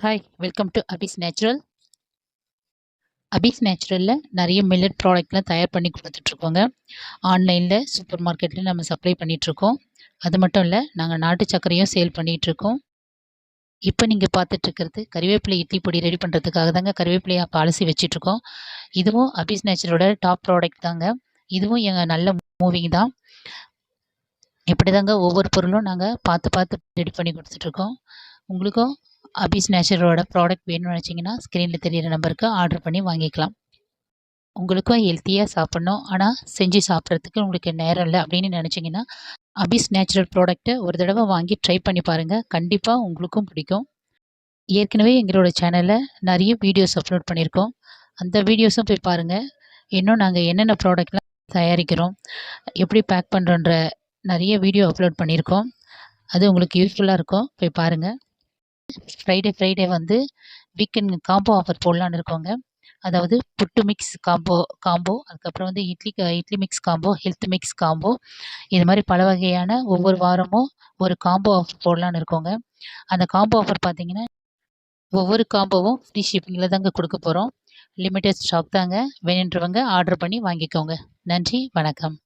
Hi welcome to Abis natural. Abis நேச்சுரலில் நிறைய millet ப்ராடக்ட்லாம் தயார் பண்ணி கொடுத்துட்ருக்கோங்க. ஆன்லைனில் சூப்பர் மார்க்கெட்டில் நம்ம சப்ளை பண்ணிகிட்ருக்கோம். அது மட்டும் இல்லை, நாங்கள் நாட்டு சர்க்கரையும் சேல் பண்ணிகிட்ருக்கோம். இப்போ நீங்கள் பார்த்துட்ருக்கிறது கறிவேப்பிலை இட்லி பொடி ரெடி பண்ணுறதுக்காக தாங்க கறிவேப்பிலையை அப்போ அலசி வச்சிட்ருக்கோம். இதுவும் அபிஸ் நேச்சுரலோட டாப் ப்ராடக்ட் தாங்க. இதுவும் எங்கள் நல்ல மூவிங் தான். இப்படி தாங்க ஒவ்வொரு பொருளும் நாங்கள் பார்த்து பார்த்து ரெடி பண்ணி கொடுத்துட்ருக்கோம். உங்களுக்கும் அபிஸ் நேச்சுரலோட ப்ராடக்ட் வேணும்னு நினச்சிங்கன்னா ஸ்க்ரீனில் தெரியிற நம்பருக்கு ஆர்டர் பண்ணி வாங்கிக்கலாம். உங்களுக்கும் ஹெல்த்தியாக சாப்பிட்ணும், ஆனால் செஞ்சு சாப்பிட்றதுக்கு உங்களுக்கு நேரம் இல்லை அப்படின்னு நினச்சிங்கன்னா அபிஸ் நேச்சுரல் ப்ராடக்ட்டை ஒரு தடவை வாங்கி ட்ரை பண்ணி பாருங்கள். கண்டிப்பாக உங்களுக்கும் பிடிக்கும். ஏற்கனவே எங்களோட சேனலில் நிறைய வீடியோஸ் அப்லோட் பண்ணியிருக்கோம். அந்த வீடியோஸும் போய் பாருங்கள். இன்னும் நாங்கள் என்னென்ன ப்ராடக்ட்லாம் தயாரிக்கிறோம், எப்படி பேக் பண்ணுறோன்ற நிறைய வீடியோ அப்லோட் பண்ணியிருக்கோம். அது உங்களுக்கு யூஸ்ஃபுல்லாக இருக்கும், போய் பாருங்கள். ஃப்ரைடே வந்து வீக்கெண்ட் காம்போ ஆஃபர் போடலான்னு இருக்கோங்க. அதாவது புட்டு மிக்ஸ் காம்போ அதுக்கப்புறம் வந்து idli mix combo, health mix combo, இது மாதிரி பல வகையான ஒவ்வொரு வாரமும் ஒரு காம்போ ஆஃபர் போடலான்னு இருக்கோங்க. அந்த காம்போ ஆஃபர் பார்த்தீங்கன்னா ஒவ்வொரு காம்போவும் ஃப்ரீ ஷிப்பிங்கில் தாங்க கொடுக்க போகிறோம். லிமிட்டட் ஸ்டாக் தாங்க. வேணுன்றவங்க ஆர்டர் பண்ணி வாங்கிக்கோங்க. நன்றி, வணக்கம்.